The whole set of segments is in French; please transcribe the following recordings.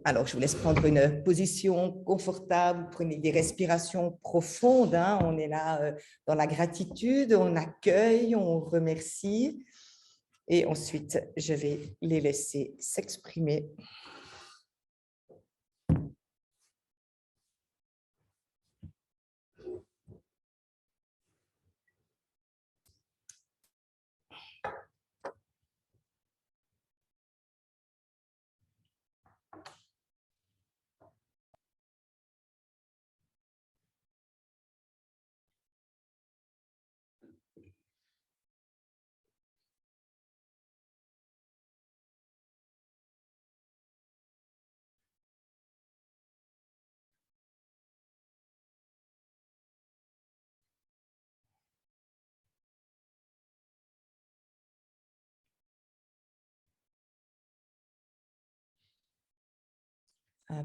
Alors, je vous laisse prendre une position confortable, prenez des respirations profondes. Hein. On est là dans la gratitude, on accueille, on remercie. Et ensuite, je vais les laisser s'exprimer.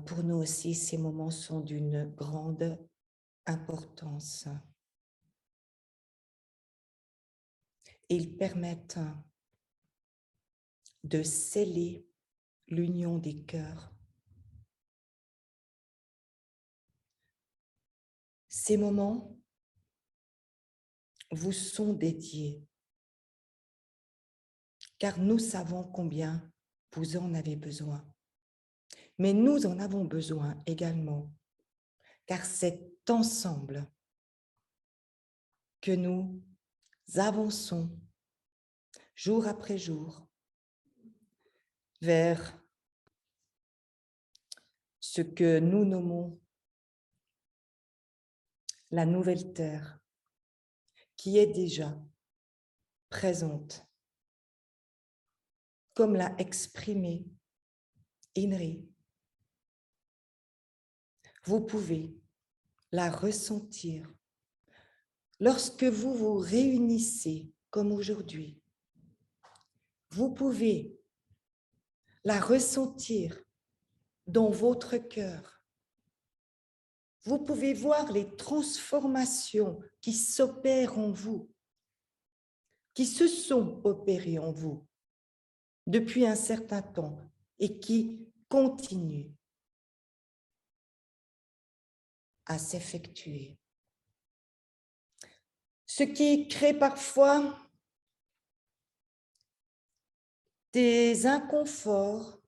Pour nous aussi, ces moments sont d'une grande importance. Et ils permettent de sceller l'union des cœurs. Ces moments vous sont dédiés, car nous savons combien vous en avez besoin. Mais nous en avons besoin également, car c'est ensemble que nous avançons jour après jour vers ce que nous nommons la nouvelle terre, qui est déjà présente, comme l'a exprimé Inri. Vous pouvez la ressentir lorsque vous vous réunissez comme aujourd'hui. Vous pouvez la ressentir dans votre cœur. Vous pouvez voir les transformations qui s'opèrent en vous, qui se sont opérées en vous depuis un certain temps et qui continuent à s'effectuer. Ce qui crée parfois des inconforts,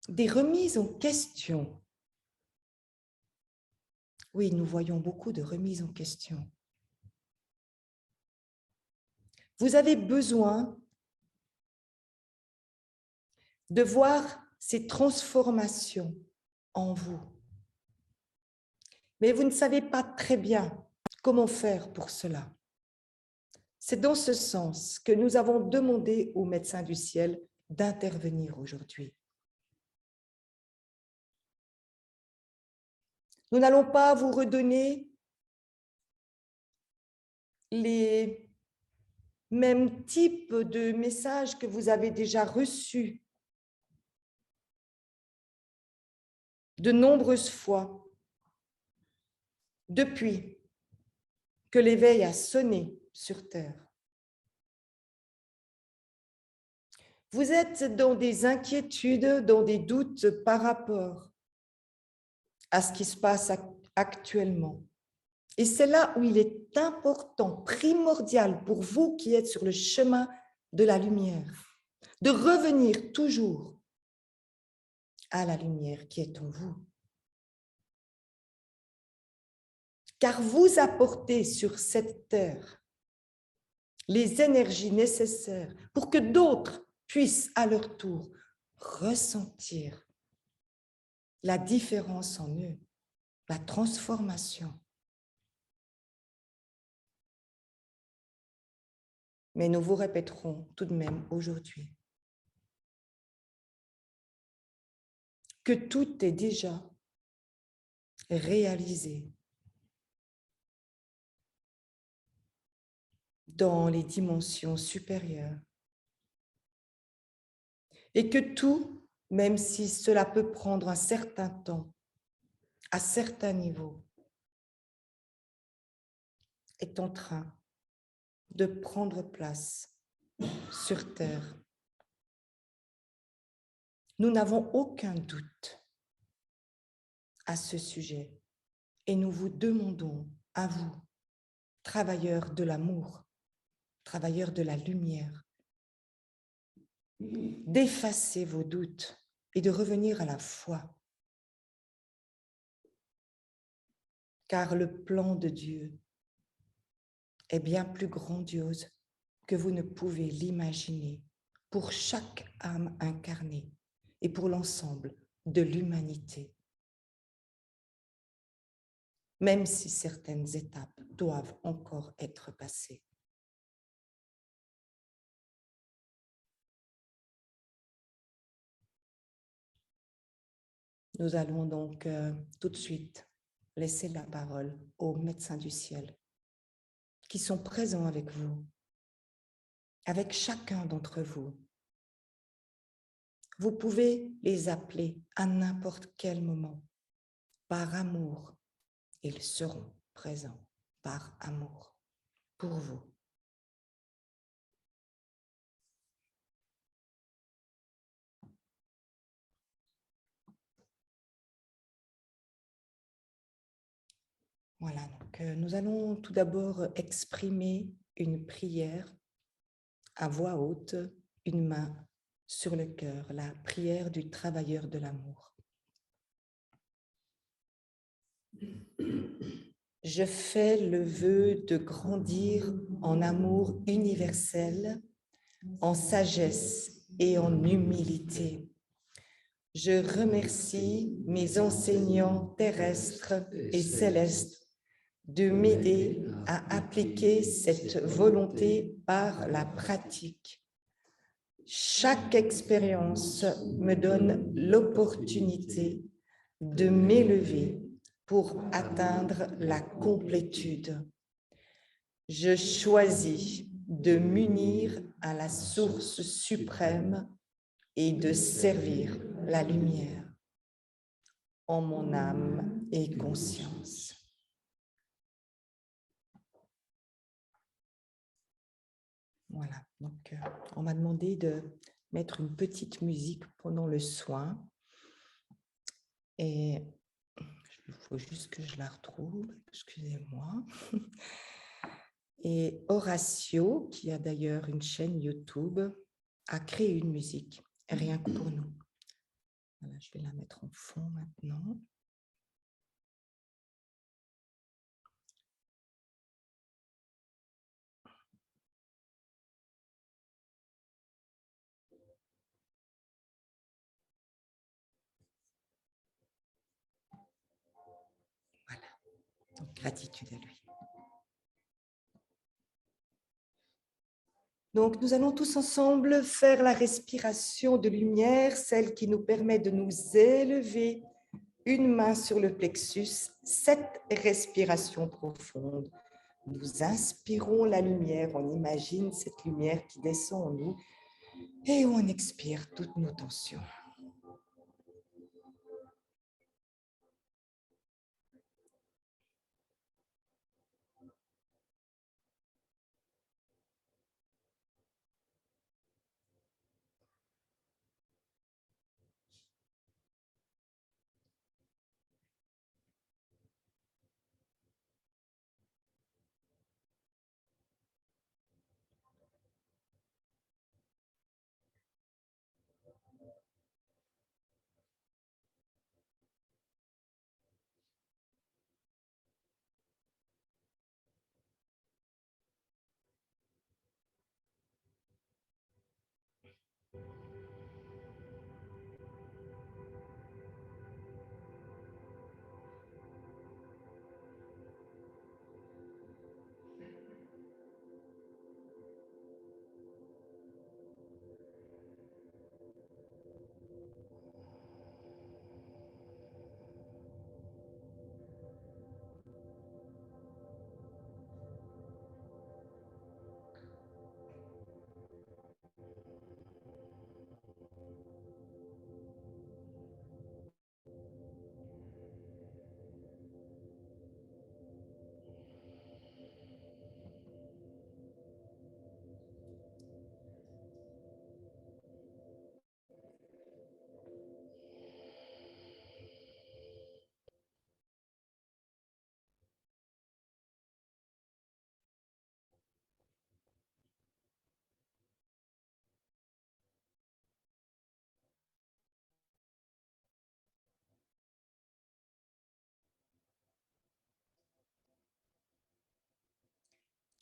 des remises en question. Oui, nous voyons beaucoup de remises en question. Vous avez besoin de voir ces transformations en vous. Mais vous ne savez pas très bien comment faire pour cela. C'est dans ce sens que nous avons demandé aux médecins du ciel d'intervenir aujourd'hui. Nous n'allons pas vous redonner les mêmes types de messages que vous avez déjà reçus de nombreuses fois depuis que l'éveil a sonné sur Terre. Vous êtes dans des inquiétudes, dans des doutes par rapport à ce qui se passe actuellement. Et c'est là où il est important, primordial pour vous qui êtes sur le chemin de la lumière, de revenir toujours à la lumière qui est en vous. Car vous apportez sur cette terre les énergies nécessaires pour que d'autres puissent à leur tour ressentir la différence en eux, la transformation. Mais nous vous répéterons tout de même aujourd'hui que tout est déjà réalisé dans les dimensions supérieures et que tout, même si cela peut prendre un certain temps, à certains niveaux, est en train de prendre place sur Terre. Nous n'avons aucun doute à ce sujet et nous vous demandons, à vous, travailleurs de l'amour, travailleurs de la lumière, d'effacer vos doutes et de revenir à la foi. Car le plan de Dieu est bien plus grandiose que vous ne pouvez l'imaginer pour chaque âme incarnée et pour l'ensemble de l'humanité. Même si certaines étapes doivent encore être passées. Nous allons donc tout de suite laisser la parole aux médecins du ciel qui sont présents avec vous, avec chacun d'entre vous. Vous pouvez les appeler à n'importe quel moment, par amour. Ils seront présents par amour pour vous. Voilà, donc nous allons tout d'abord exprimer une prière à voix haute, une main sur le cœur, la prière du travailleur de l'amour. Je fais le vœu de grandir en amour universel, en sagesse et en humilité. Je remercie mes enseignants terrestres et célestes de m'aider à appliquer cette volonté par la pratique. Chaque expérience me donne l'opportunité de m'élever pour atteindre la complétude. Je choisis de m'unir à la source suprême et de servir la lumière en mon âme et conscience. Voilà, donc on m'a demandé de mettre une petite musique pendant le soin. Et il faut juste que je la retrouve, excusez-moi. Et Horatio, qui a d'ailleurs une chaîne YouTube, a créé une musique, rien que pour nous. Voilà, je vais la mettre en fond maintenant. Voilà, donc gratitude à lui. Donc, nous allons tous ensemble faire la respiration de lumière, celle qui nous permet de nous élever, une main sur le plexus, cette respiration profonde. Nous inspirons la lumière, on imagine cette lumière qui descend en nous et on expire toutes nos tensions.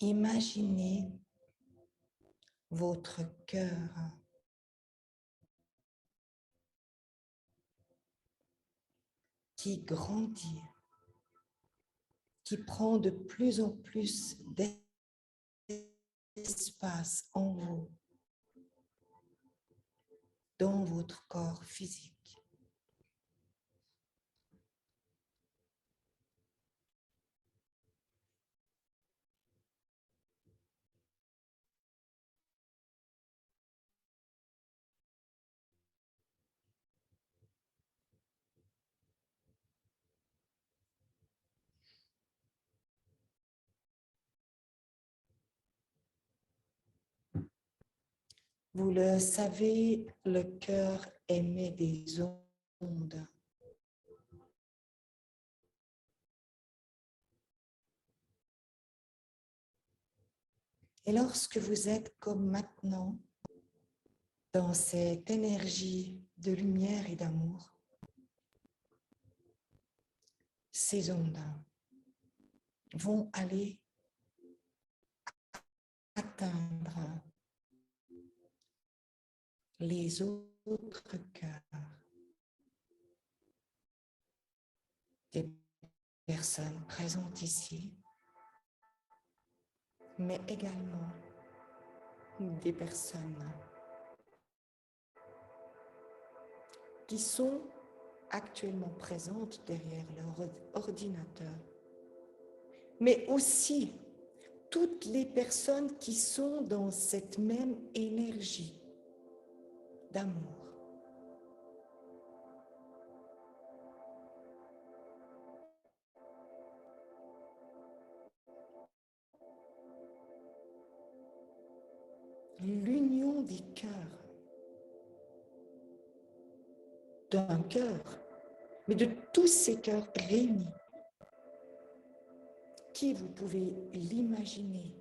Imaginez votre cœur qui grandit, qui prend de plus en plus d'espace en vous, dans votre corps physique. Vous le savez, le cœur émet des ondes. Et lorsque vous êtes comme maintenant, dans cette énergie de lumière et d'amour, ces ondes vont aller atteindre les autres cœurs des personnes présentes ici, mais également des personnes qui sont actuellement présentes derrière leur ordinateur, mais aussi toutes les personnes qui sont dans cette même énergie d'amour. L'union des cœurs, d'un cœur, mais de tous ces cœurs réunis, qui vous pouvez l'imaginer,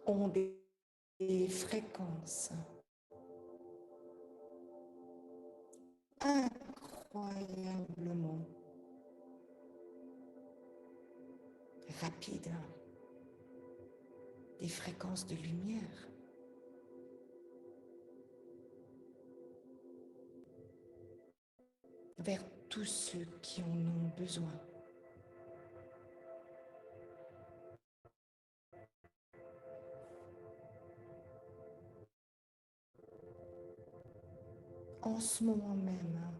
ont des fréquences incroyablement rapides, des fréquences de lumière. Vers tous ceux qui en ont besoin. En ce moment même,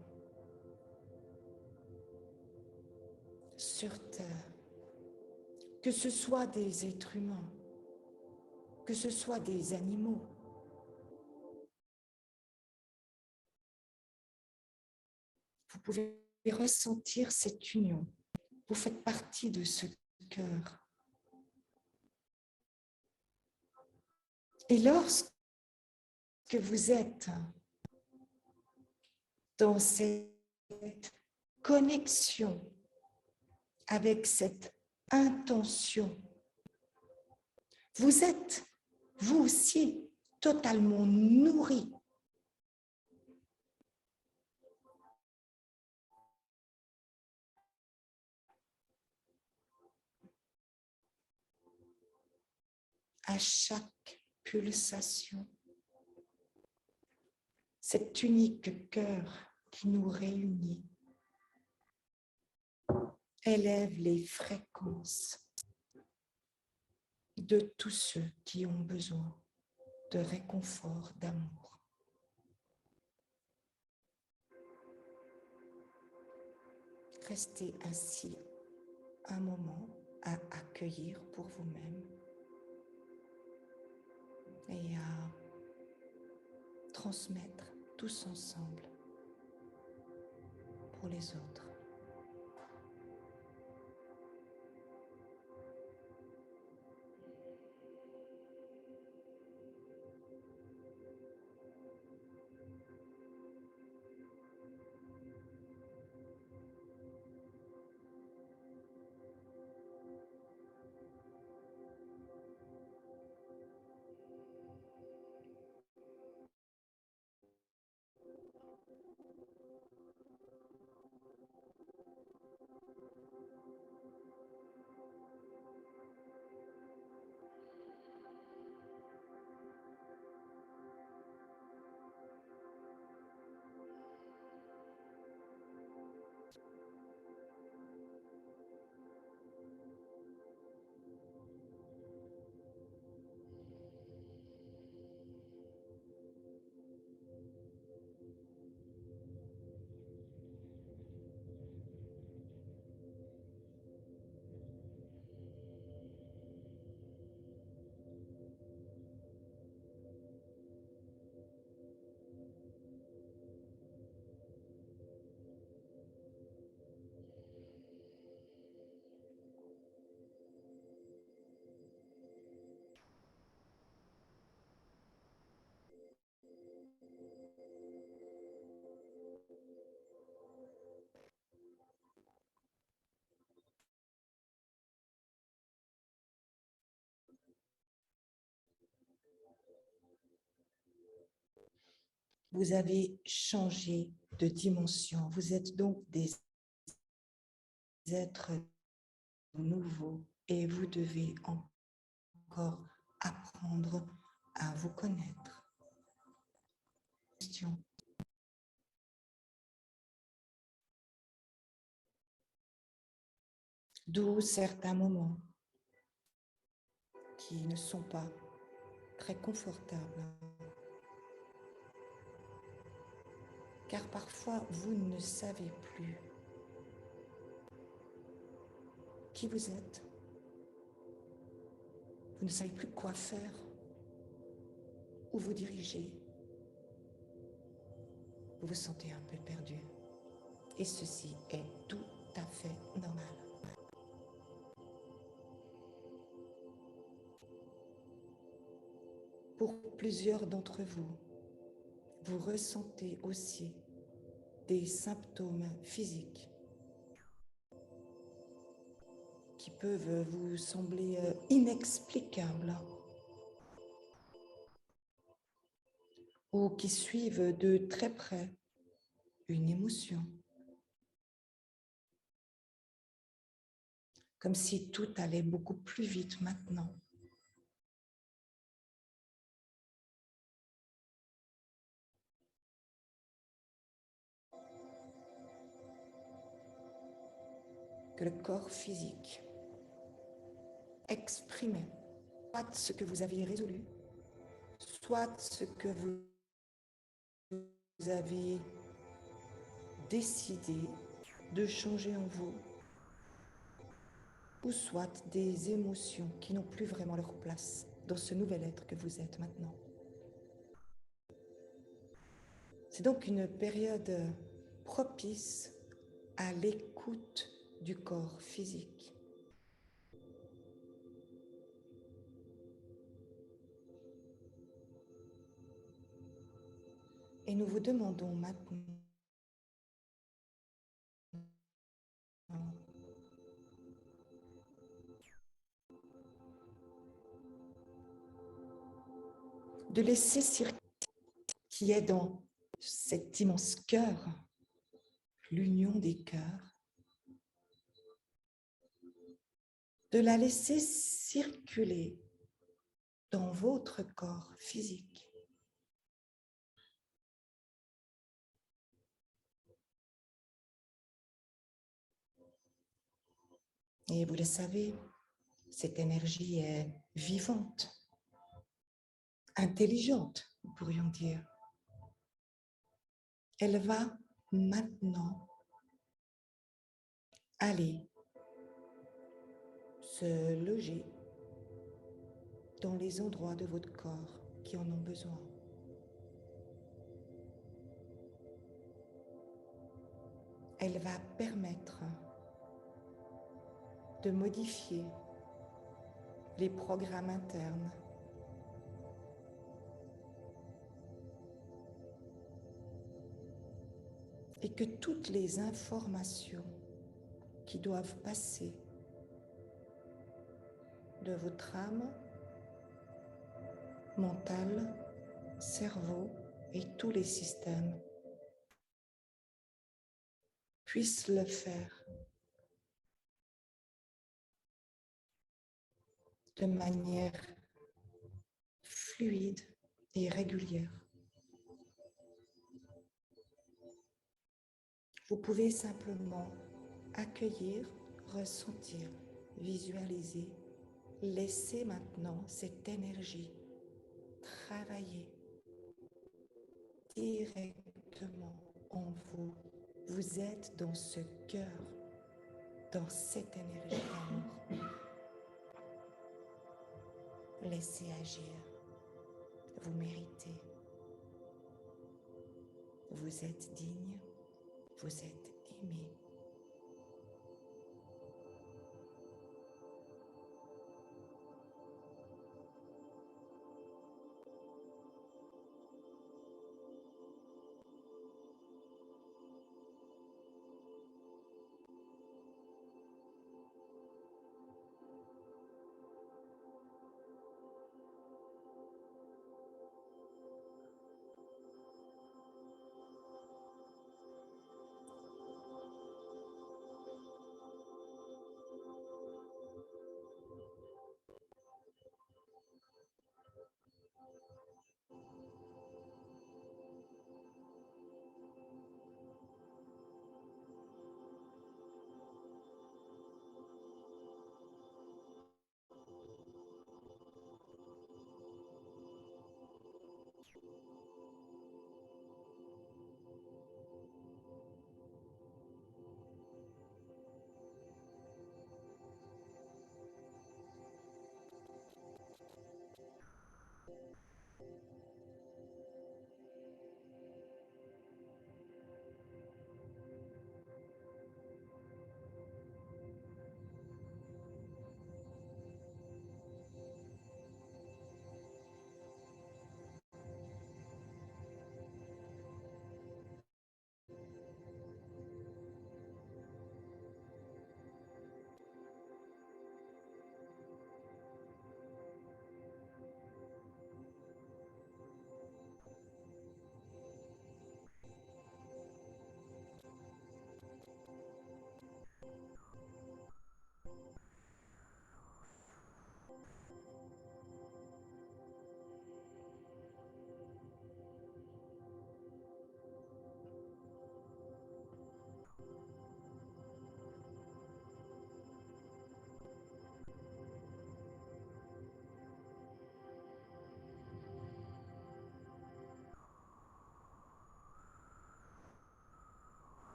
sur Terre, que ce soit des êtres humains, que ce soit des animaux, vous pouvez ressentir cette union. Vous faites partie de ce cœur. Et lorsque vous êtes dans cette connexion avec cette intention, vous êtes, vous aussi, totalement nourri. À chaque pulsation, cet unique cœur qui nous réunit élève les fréquences de tous ceux qui ont besoin de réconfort, d'amour. Restez ainsi un moment à accueillir pour vous-même et à transmettre tous ensemble pour les autres. Vous avez changé de dimension. Vous êtes donc des êtres nouveaux et vous devez encore apprendre à vous connaître. D'où certains moments qui ne sont pas très confortables. Car parfois, vous ne savez plus qui vous êtes. Vous ne savez plus quoi faire, où vous diriger. Vous vous sentez un peu perdu. Et ceci est tout à fait normal. Pour plusieurs d'entre vous, vous ressentez aussi des symptômes physiques qui peuvent vous sembler inexplicables ou qui suivent de très près une émotion, comme si tout allait beaucoup plus vite maintenant. Que le corps physique exprimait soit ce que vous aviez résolu, soit ce que vous avez décidé de changer en vous, ou soit des émotions qui n'ont plus vraiment leur place dans ce nouvel être que vous êtes maintenant. C'est donc une période propice à l'écoute du corps physique. Et nous vous demandons maintenant de laisser circuler qui est dans cet immense cœur, l'union des cœurs, de la laisser circuler dans votre corps physique. Et vous le savez, cette énergie est vivante, intelligente, nous pourrions dire. Elle va maintenant aller se loger dans les endroits de votre corps qui en ont besoin. Elle va permettre de modifier les programmes internes et que toutes les informations qui doivent passer de votre âme, mental, cerveau et tous les systèmes puissent le faire de manière fluide et régulière. Vous pouvez simplement accueillir, ressentir, visualiser, laisser maintenant cette énergie travailler directement en vous. Vous êtes dans ce cœur, dans cette énergie d'amour. Laissez agir. Vous méritez. Vous êtes digne. Vous êtes aimé.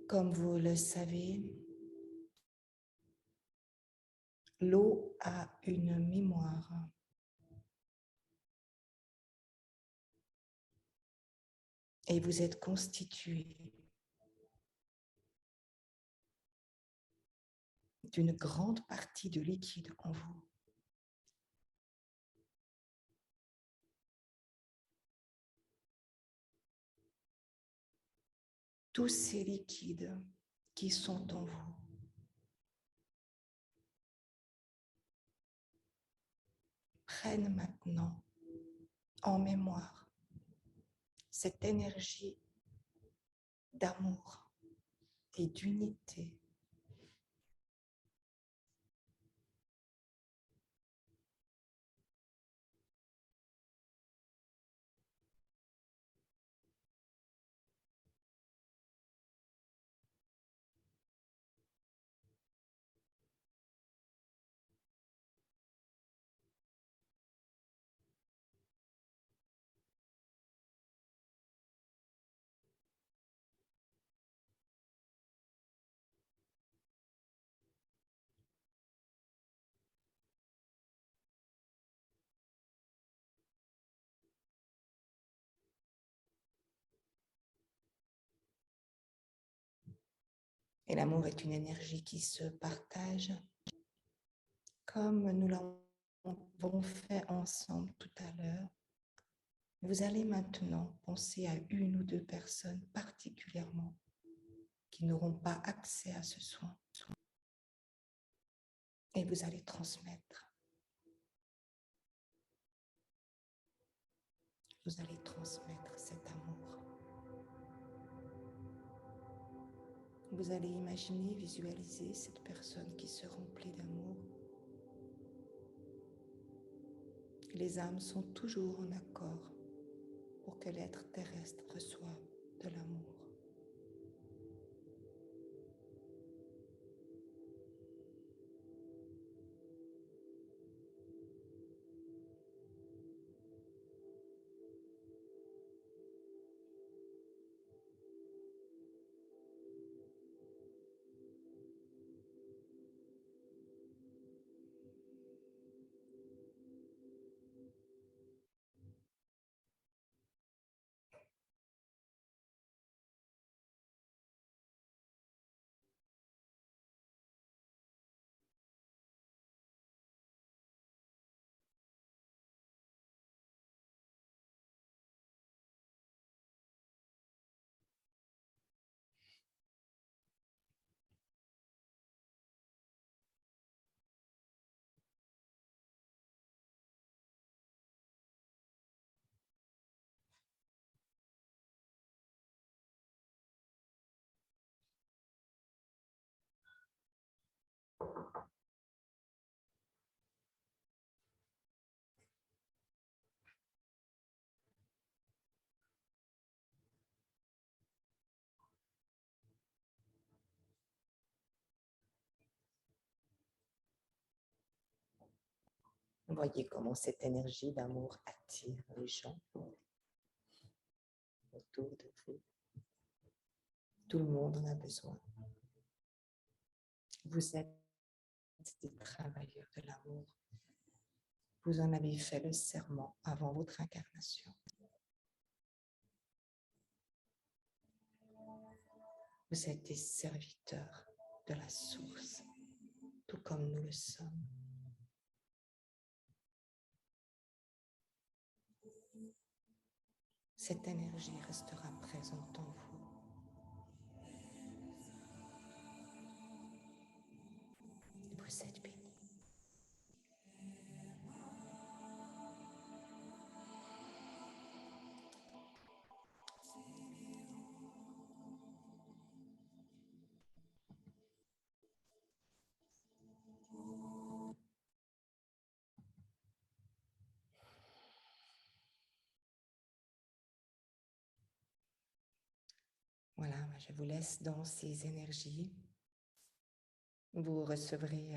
Comme vous le savez, l'eau a une mémoire. Et vous êtes constitué d'une grande partie de liquide en vous. Tous ces liquides qui sont en vous prennent maintenant en mémoire cette énergie d'amour et d'unité. Et l'amour est une énergie qui se partage comme nous l'avons fait ensemble tout à l'heure. Vous allez maintenant penser à une ou deux personnes particulièrement qui n'auront pas accès à ce soin. Et vous allez transmettre. Vous allez transmettre cet amour. Vous allez imaginer, visualiser cette personne qui se remplit d'amour. Les âmes sont toujours en accord pour que l'être terrestre reçoive de l'amour. Voyez comment cette énergie d'amour attire les gens autour de vous. Tout le monde en a besoin. Vous êtes des travailleurs de l'amour. Vous en avez fait le serment avant votre incarnation. Vous êtes des serviteurs de la source, tout comme nous le sommes. Cette énergie restera présente en vous. Vous êtes bénis. Voilà, je vous laisse dans ces énergies. Vous recevrez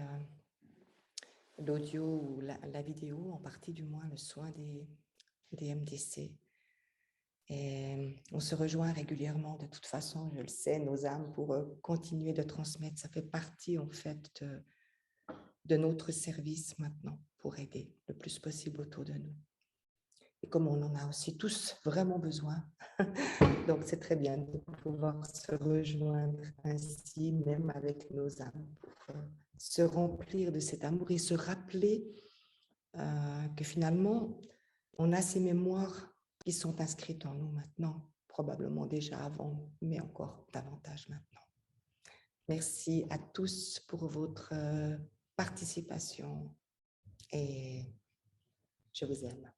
l'audio ou la vidéo, en partie du moins le soin des MDC. Et on se rejoint régulièrement, de toute façon, je le sais, nos âmes, pour continuer de transmettre. Ça fait partie, en fait, de notre service maintenant, pour aider le plus possible autour de nous. Et comme on en a aussi tous vraiment besoin, donc c'est très bien de pouvoir se rejoindre ainsi, même avec nos âmes, pour se remplir de cet amour et se rappeler que finalement, on a ces mémoires qui sont inscrites en nous maintenant, probablement déjà avant, mais encore davantage maintenant. Merci à tous pour votre participation et je vous aime.